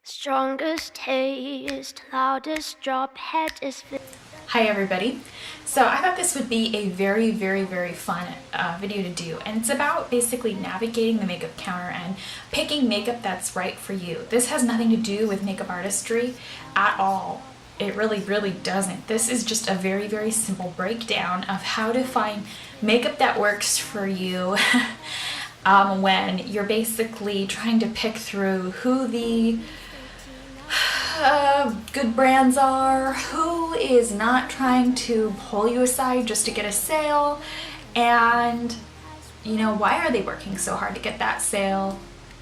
Strongest taste, loudest drop, head is... Hi everybody. So I thought this would be a very fun video to do, and it's about basically navigating the makeup counter and picking makeup that's right for you. This has nothing to do with makeup artistry at all. It really doesn't. This is just a very simple breakdown of how to find makeup that works for you when you're basically trying to pick through who the good brands are, who is not trying to pull you aside just to get a sale, and you know, why are they working so hard to get that sale,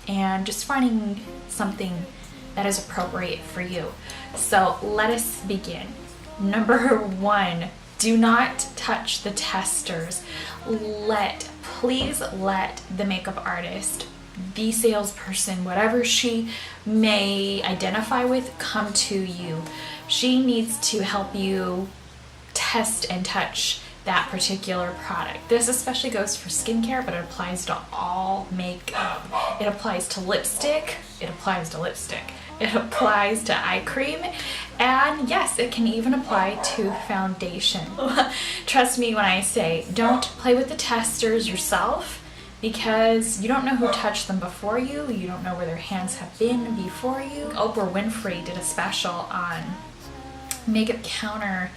and just finding something that is appropriate for you. So let us begin. Number one, do not touch the testers. Please let the makeup artist, the salesperson, whatever she may identify with, come to you. She needs to help you test and touch that particular product. This especially goes for skincare, but it applies to all makeup. It applies to lipstick, it applies to eye cream, and yes, it can even apply to foundation. Trust me when I say don't play with the testers yourself, because you don't know who touched them before you. You don't know where their hands have been before you. Oprah Winfrey did a special on makeup counter,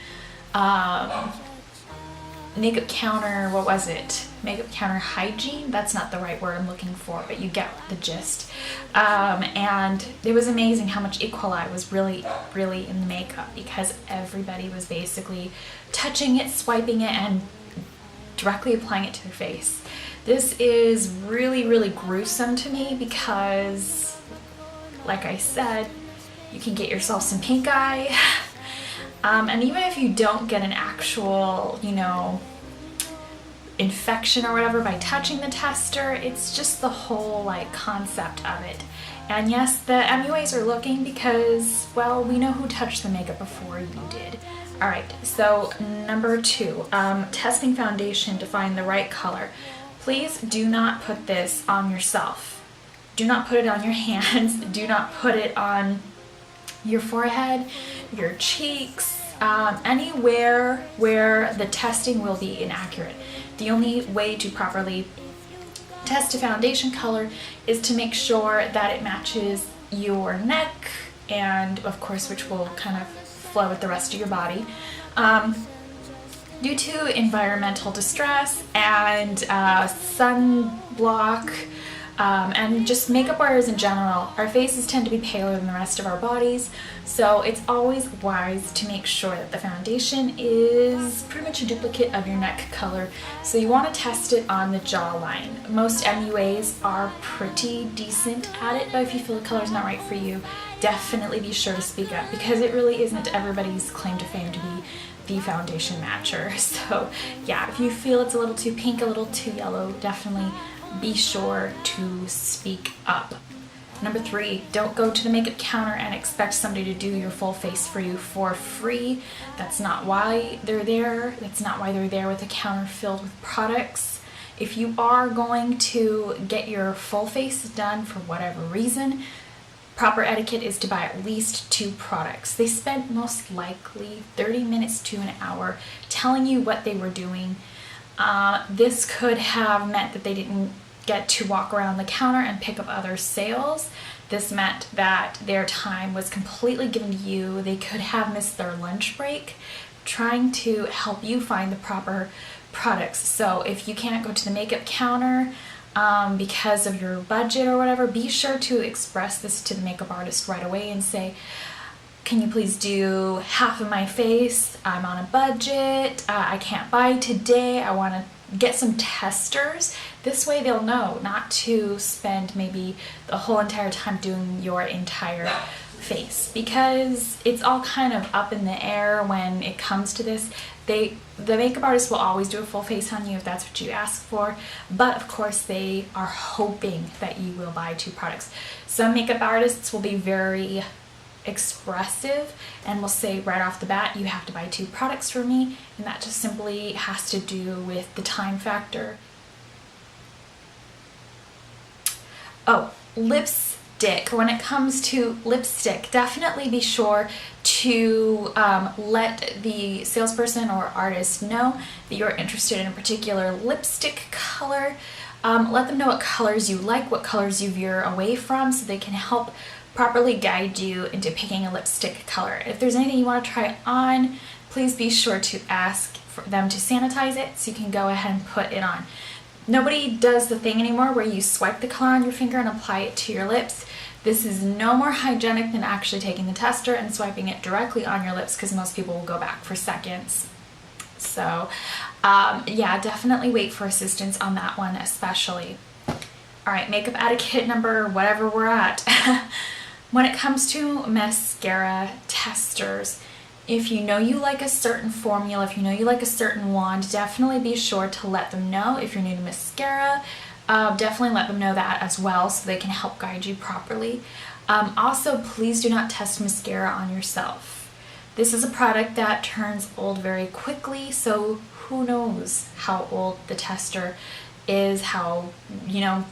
what was it? Makeup counter hygiene? That's not the right word I'm looking for, but you get the gist. And it was amazing how much E. coli was really in the makeup, because everybody was basically touching it, swiping it, and directly applying it to their face. This is really gruesome to me because, like I said, you can get yourself some pink eye. And even if you don't get an actual, you know, infection or whatever by touching the tester, it's just the whole like concept of it. And yes, the MUAs are looking because, well, we know who touched the makeup before you did. Alright, so number two, testing foundation to find the right color. Please do not put this on yourself. Do not put it on your hands. Do not put it on your forehead, your cheeks, anywhere where the testing will be inaccurate. The only way to properly test a foundation color is to make sure that it matches your neck, and of course, which will kind of flow with the rest of your body. Due to environmental distress and sunblock, and just makeup wearers in general, our faces tend to be paler than the rest of our bodies, so it's always wise to make sure that the foundation is pretty much a duplicate of your neck color. So you want to test it on the jawline. Most MUAs are pretty decent at it, but if you feel the color's not right for you, definitely be sure to speak up, because it really isn't everybody's claim to fame to be the foundation matcher. So yeah, if you feel it's a little too pink, a little too yellow, definitely be sure to speak up. Number three, don't go to the makeup counter and expect somebody to do your full face for you for free. That's not why they're there. That's not why they're there with a counter filled with products. If you are going to get your full face done for whatever reason, proper etiquette is to buy at least 2 products. They spent most likely 30 minutes to an hour telling you what they were doing. This could have meant that they didn't get to walk around the counter and pick up other sales. This meant that their time was completely given to you. They could have missed their lunch break trying to help you find the proper products. So if you can't go to the makeup counter because of your budget or whatever, be sure to express this to the makeup artist right away and say, can you please do half of my face? I'm on a budget. I can't buy today. I want to get some testers. This way they'll know not to spend maybe the whole entire time doing your entire face, because it's all kind of up in the air when it comes to this. The makeup artist will always do a full face on you if that's what you ask for, but of course they are hoping that you will buy 2 products. Some makeup artists will be very expressive and will say right off the bat, you have to buy 2 products for me, and that just simply has to do with the time factor. Oh, lipstick lipstick. When it comes to lipstick, definitely be sure to let the salesperson or artist know that you're interested in a particular lipstick color. Let them know what colors you like, what colors you veer away from, so they can help properly guide you into picking a lipstick color. If there's anything you want to try on, please be sure to ask for them to sanitize it so you can go ahead and put it on. Nobody does the thing anymore where you swipe the color on your finger and apply it to your lips. This is no more hygienic than actually taking the tester and swiping it directly on your lips, because most people will go back for seconds. So yeah, definitely wait for assistance on that one especially. Alright, makeup etiquette number whatever we're at. When it comes to mascara testers, if you know you like a certain formula, if you know you like a certain wand, definitely be sure to let them know. If you're new to mascara, definitely let them know that as well so they can help guide you properly. Also, please do not test mascara on yourself. This is a product that turns old very quickly, so who knows how old the tester is, how, you know,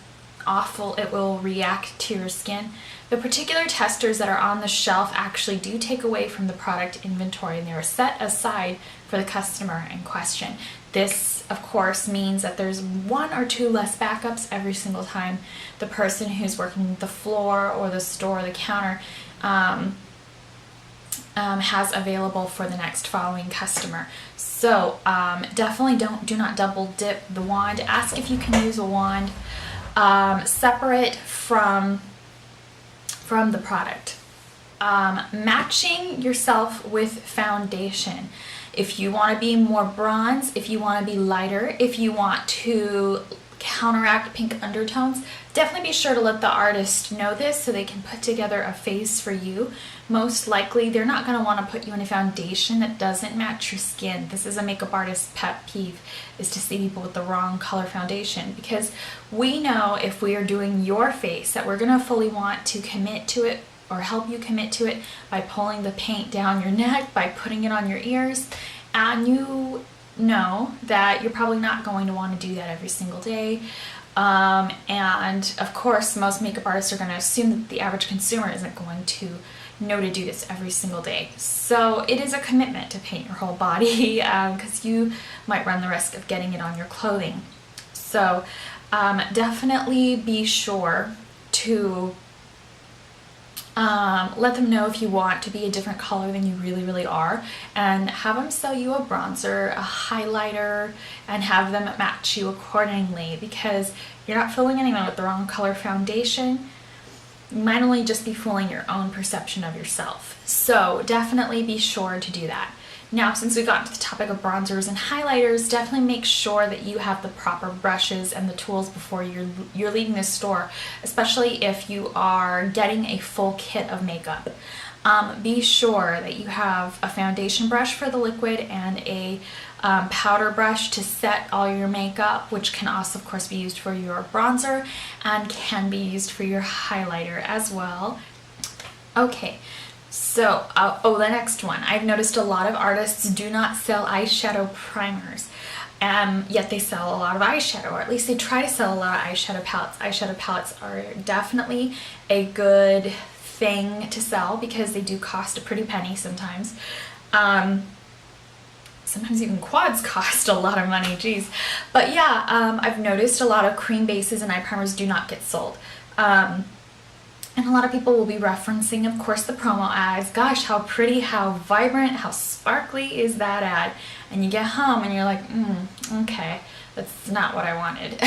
awful it will react to your skin. The particular testers that are on the shelf actually do take away from the product inventory, and they are set aside for the customer in question. This, of course, means that there's 1 or 2 less backups every single time the person who's working the floor or the store or the counter has available for the next following customer. So definitely do not double dip the wand. Ask if you can use a wand separate from the product. Matching yourself with foundation. If you want to be more bronze, if you want to be lighter, if you want to counteract pink undertones, definitely be sure to let the artist know this so they can put together a face for you. Most likely they're not going to want to put you in a foundation that doesn't match your skin. This is a makeup artist's pet peeve, is to see people with the wrong color foundation, because we know if we are doing your face that we're going to fully want to commit to it or help you commit to it by pulling the paint down your neck, by putting it on your ears, and you know that you're probably not going to want to do that every single day. And of course, most makeup artists are going to assume that the average consumer isn't going to know to do this every single day. So it is a commitment to paint your whole body, because you might run the risk of getting it on your clothing. So definitely be sure to let them know if you want to be a different color than you really are, and have them sell you a bronzer, a highlighter, and have them match you accordingly, because you're not fooling anyone with the wrong color foundation. You might only just be fooling your own perception of yourself. So definitely be sure to do that. Now, since we got to the topic of bronzers and highlighters, definitely make sure that you have the proper brushes and the tools before you're leaving the store, especially if you are getting a full kit of makeup. Be sure that you have a foundation brush for the liquid and a powder brush to set all your makeup, which can also, of course, be used for your bronzer and can be used for your highlighter as well. Okay. So, the next one. I've noticed a lot of artists do not sell eyeshadow primers, yet they sell a lot of eyeshadow, or at least they try to sell a lot of eyeshadow palettes. Eyeshadow palettes are definitely a good thing to sell because they do cost a pretty penny sometimes. Sometimes even quads cost a lot of money, geez. But yeah, I've noticed a lot of cream bases and eye primers do not get sold. And a lot of people will be referencing, of course, the promo ads. Gosh, how pretty, how vibrant, how sparkly is that ad? And you get home and you're like, okay, that's not what I wanted.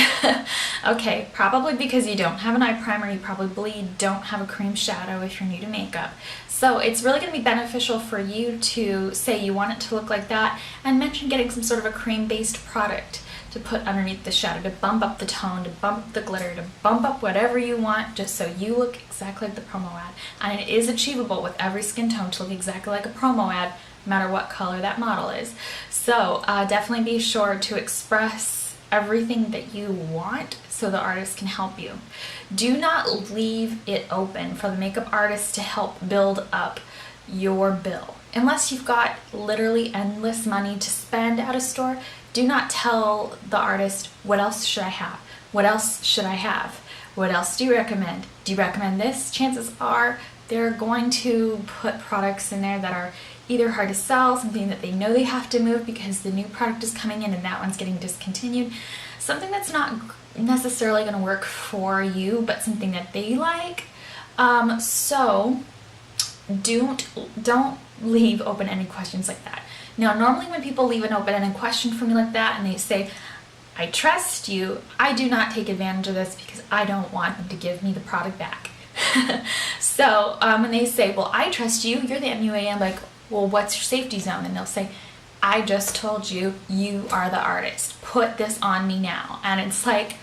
Okay, probably because you don't have an eye primer, you probably don't have a cream shadow if you're new to makeup. So it's really going to be beneficial for you to say you want it to look like that and mention getting some sort of a cream-based product to put underneath the shadow, to bump up the tone, to bump up the glitter, to bump up whatever you want, just so you look exactly like the promo ad. And it is achievable with every skin tone to look exactly like a promo ad, no matter what color that model is. So definitely be sure to express everything that you want so the artist can help you. Do not leave it open for the makeup artist to help build up your bill. Unless you've got literally endless money to spend at a store, do not tell the artist, what else should I have? What else should I have? What else do you recommend? Do you recommend this? Chances are they're going to put products in there that are either hard to sell, something that they know they have to move because the new product is coming in and that one's getting discontinued, something that's not necessarily going to work for you, but something that they like. So don't leave open-ended questions like that. Now, normally when people leave an open-ended question for me like that and they say, I trust you, I do not take advantage of this because I don't want them to give me the product back. So when they say, well, I trust you, you're the MUA, I'm like, well, what's your safety zone? And they'll say, I just told you, you are the artist. Put this on me now. And it's like,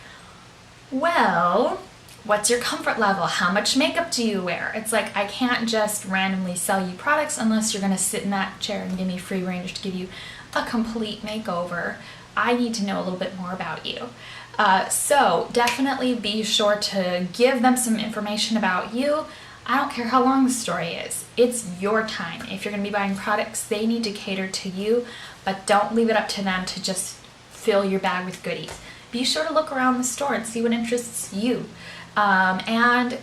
well, what's your comfort level? How much makeup do you wear? It's like, I can't just randomly sell you products unless you're going to sit in that chair and give me free range to give you a complete makeover. I need to know a little bit more about you. So definitely be sure to give them some information about you. I don't care how long the story is. It's your time. If you're going to be buying products, they need to cater to you, but don't leave it up to them to just fill your bag with goodies. Be sure to look around the store and see what interests you. And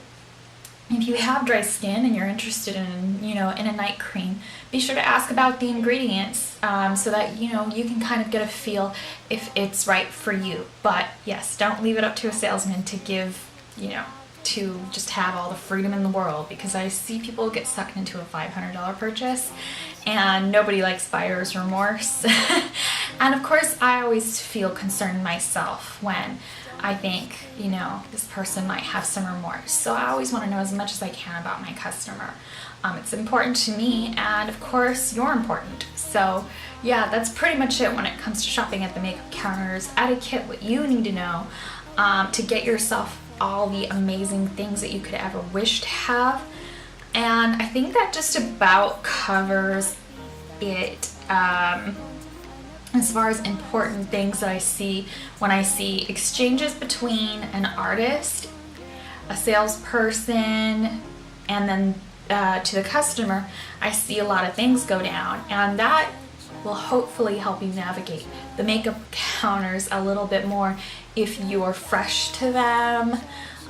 if you have dry skin and you're interested in, in a night cream, be sure to ask about the ingredients so that, you can kind of get a feel if it's right for you. But yes, don't leave it up to a salesman to give, to just have all the freedom in the world, because I see people get sucked into a $500 purchase and nobody likes buyer's remorse. And of course, I always feel concerned myself when I think, this person might have some remorse. So I always want to know as much as I can about my customer. It's important to me, and of course, you're important. So yeah, that's pretty much it when it comes to shopping at the makeup counters. Etiquette, what you need to know to get yourself all the amazing things that you could ever wish to have. And I think that just about covers it. As far as important things that I see when I see exchanges between an artist, a salesperson, and then to the customer, I see a lot of things go down, and that will hopefully help you navigate the makeup counters a little bit more if you're fresh to them,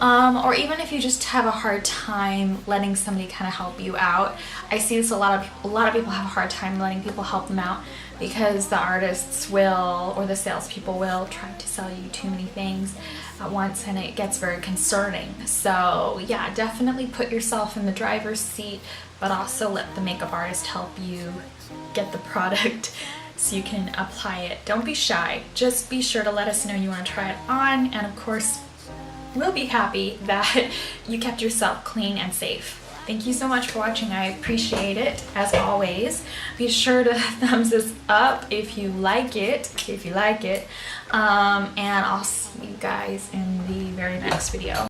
or even if you just have a hard time letting somebody kind of help you out. I see this a lot of people have a hard time letting people help them out because the artists will, or the salespeople will, try to sell you too many things at once, and it gets very concerning. So yeah, definitely put yourself in the driver's seat, but also let the makeup artist help you get the product so you can apply it. Don't be shy. Just be sure to let us know you want to try it on, and of course, we'll be happy that you kept yourself clean and safe. Thank you so much for watching. I appreciate it, as always. Be sure to thumbs this up if you like it, and I'll see you guys in the very next video.